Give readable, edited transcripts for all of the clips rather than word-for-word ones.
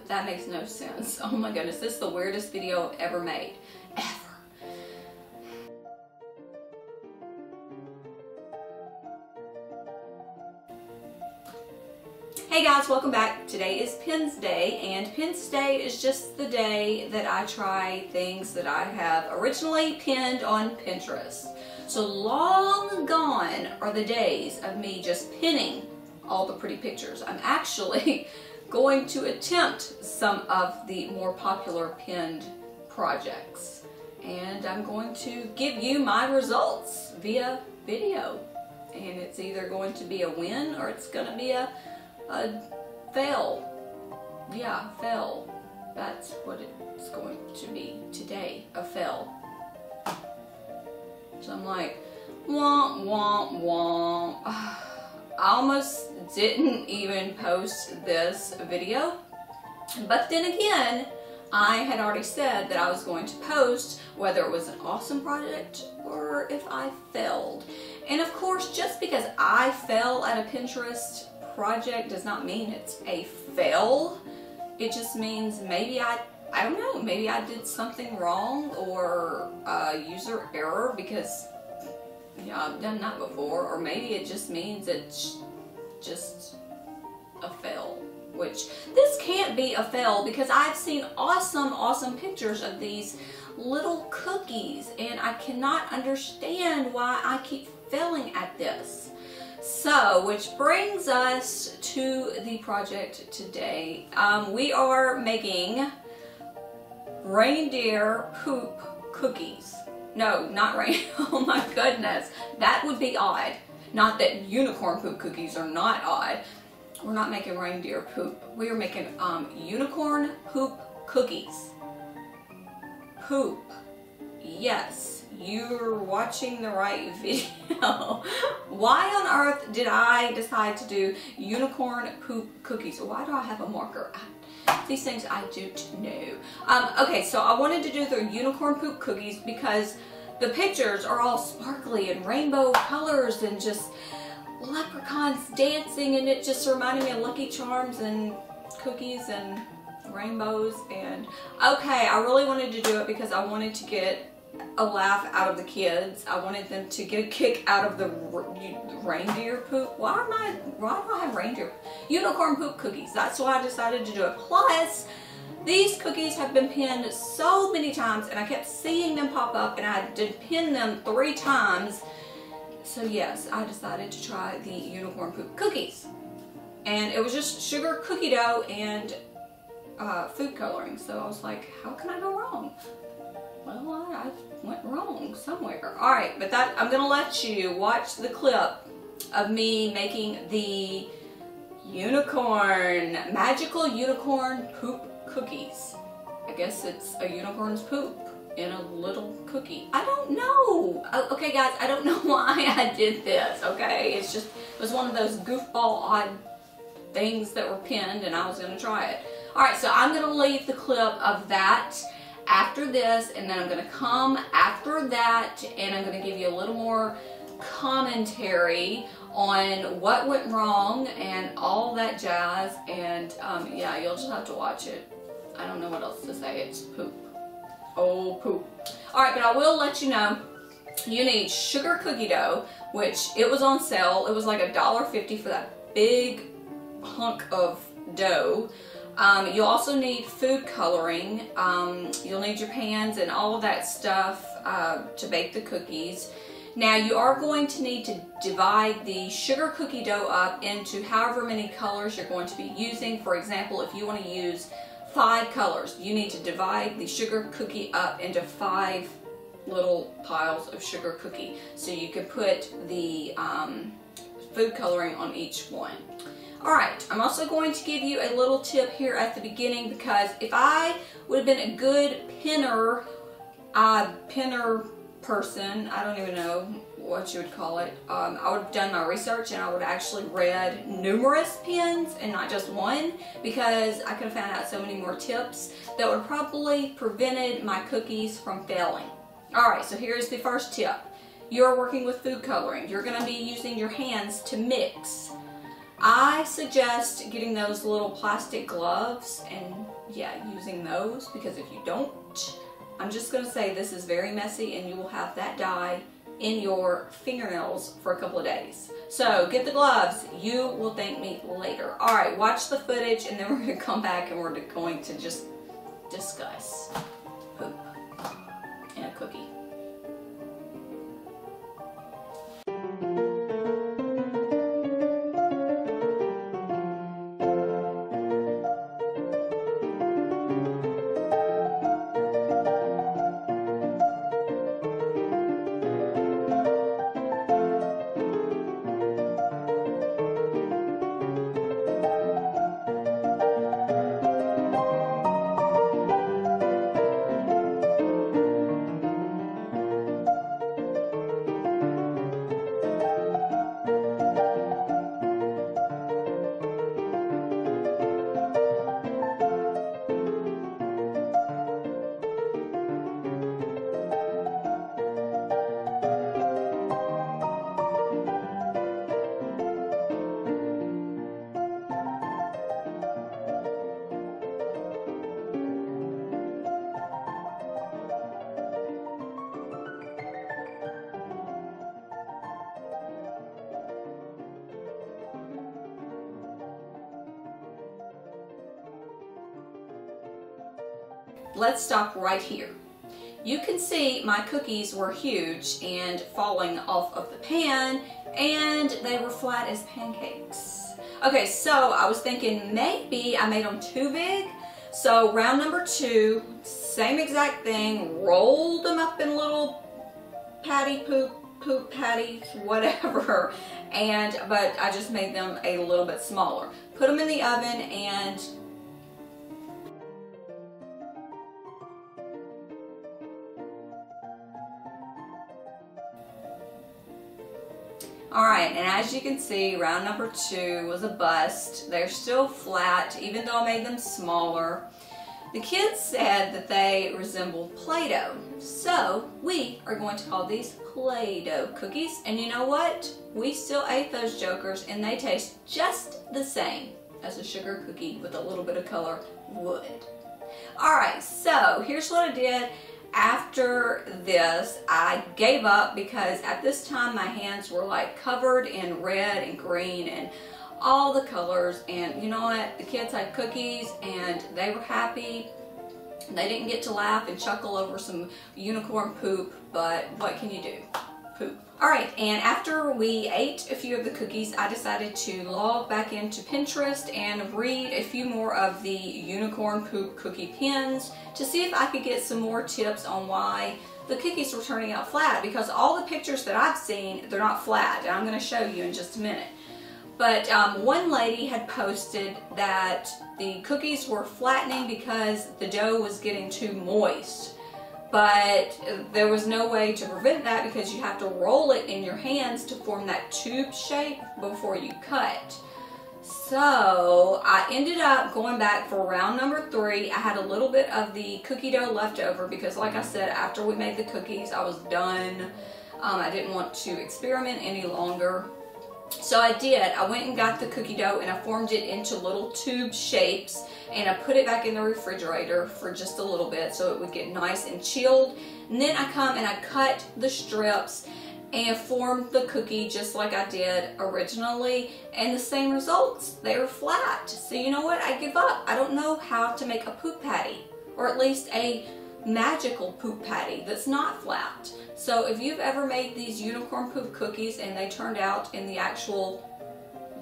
That makes no sense. Oh my goodness, this is the weirdest video I've ever made. Ever. Hey guys, welcome back. Today is PinsDAY, and PinsDAY is just the day that I try things that I have originally pinned on Pinterest. So long gone are the days of me just pinning all the pretty pictures. I'm actually going to attempt some of the more popular pinned projects, and I'm going to give you my results via video, and it's either going to be a win or it's going to be a fail. Yeah, fail. That's what it's going to be today, a fail. So I'm like, womp, womp, womp. I almost didn't even post this video, but then again, I had already said that I was going to post whether it was an awesome project or if I failed. And of course, just because I fell at a Pinterest project does not mean it's a fail. It just means maybe I don't know, maybe I did something wrong or user error, because I've done that before, or maybe it just means it's just a fail, which this can't be a fail because I've seen awesome pictures of these little cookies and I cannot understand why I keep failing at this. So, which brings us to the project today. We are making reindeer poop cookies. No, not rain. Oh my goodness. That would be odd. Not that unicorn poop cookies are not odd. We're not making reindeer poop. We are making unicorn poop cookies. Poop. Yes, you're watching the right video. Why on earth did I decide to do unicorn poop cookies? Why do I have a marker? These things I do know. Okay, so I wanted to do the unicorn poop cookies because the pictures are all sparkly and rainbow colors and just leprechauns dancing, and it just reminded me of Lucky Charms and cookies and rainbows. And okay, I really wanted to do it because I wanted to get a laugh out of the kids. I wanted them to get a kick out of the reindeer poop. Why do I have reindeer? Unicorn poop cookies. That's why I decided to do it. Plus, these cookies have been pinned so many times and I kept seeing them pop up, and I did pin them 3 times. So yes, I decided to try the unicorn poop cookies. And it was just sugar cookie dough and food coloring. So I was like, how can I go wrong? Well, I went wrong somewhere. Alright, but that I'm going to let you watch the clip of me making the magical unicorn poop cookies. I guess it's a unicorn's poop in a little cookie. I don't know. Okay guys, I don't know why I did this, okay? It was one of those goofball odd things that were pinned and I was going to try it. Alright, so I'm going to leave the clip of that after this, and then I'm going to come after that and I'm going to give you a little more commentary on what went wrong and all that jazz. And yeah, you'll just have to watch it. I don't know what else to say. It's poop. Oh, poop. Alright, but I will let you know, you need sugar cookie dough, which it was on sale. It was like $1.50 for that big hunk of dough. You'll also need food coloring. You'll need your pans and all of that stuff to bake the cookies. Now you are going to need to divide the sugar cookie dough up into however many colors you're going to be using. For example, if you want to use 5 colors, you need to divide the sugar cookie up into 5 little piles of sugar cookie. So you can put the food coloring on each one. Alright, I'm also going to give you a little tip here at the beginning, because if I would have been a good pinner person, I don't even know what you would call it, I would have done my research and I would have actually read numerous pins and not just one, because I could have found out so many more tips that would have probably prevented my cookies from failing. Alright, so here's the first tip. You're working with food coloring. You're going to be using your hands to mix I suggest getting those little plastic gloves and yeah, using those, because if you don't, I'm just going to say this is very messy and you will have that dye in your fingernails for a couple of days. So get the gloves. You will thank me later. All right, watch the footage and then we're going to come back and we're going to just discuss poop in a cookie. Let's stop right here. You can see my cookies were huge and falling off of the pan, and they were flat as pancakes. Okay, so I was thinking maybe I made them too big. So round number 2, same exact thing, rolled them up in little poop patties, whatever, but I just made them a little bit smaller. Put them in the oven and alright, and as you can see, round number 2 was a bust. They're still flat, even though I made them smaller. The kids said that they resembled Play-Doh, so we are going to call these Play-Doh cookies. And you know what? We still ate those jokers, and they taste just the same as a sugar cookie with a little bit of color would. Alright, so here's what I did. After this, I gave up because at this time my hands were like covered in red and green and all the colors, and you know what? The kids had cookies and they were happy. They didn't get to laugh and chuckle over some unicorn poop, but what can you do? Poop. Alright, and after we ate a few of the cookies, I decided to log back into Pinterest and read a few more of the unicorn poop cookie pins to see if I could get some more tips on why the cookies were turning out flat, because all the pictures that I've seen, they're not flat, and I'm going to show you in just a minute. But one lady had posted that the cookies were flattening because the dough was getting too moist. But there was no way to prevent that because you have to roll it in your hands to form that tube shape before you cut. So I ended up going back for round number 3. I had a little bit of the cookie dough left over because, like I said, after we made the cookies, I was done. I didn't want to experiment any longer. So I did. I went and got the cookie dough and I formed it into little tube shapes, and I put it back in the refrigerator for just a little bit so it would get nice and chilled. And then I come and I cut the strips and formed the cookie just like I did originally, and the same results. They were flat. So you know what? I give up. I don't know how to make a poop patty, or at least a magical poop patty that's not flat. So if you've ever made these unicorn poop cookies and they turned out in the actual,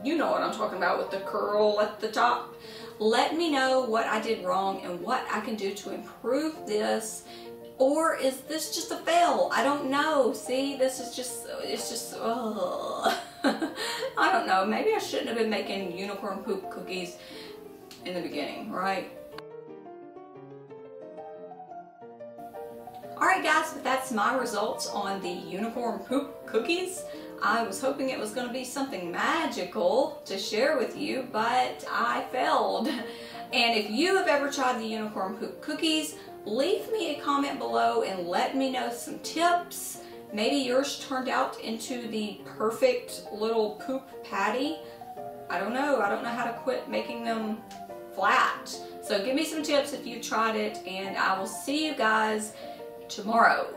you know what I'm talking about, with the curl at the top, let me know what I did wrong and what I can do to improve this. Or is this just a fail? I don't know. See, this is just, it's just, ugh. I don't know. Maybe I shouldn't have been making unicorn poop cookies in the beginning, right? Alright guys, but that's my results on the unicorn poop cookies. I was hoping it was going to be something magical to share with you, but I failed. And if you have ever tried the unicorn poop cookies, leave me a comment below and let me know some tips. Maybe yours turned out into the perfect little poop patty. I don't know how to quit making them flat. So give me some tips if you've tried it, and I will see you guys tomorrow.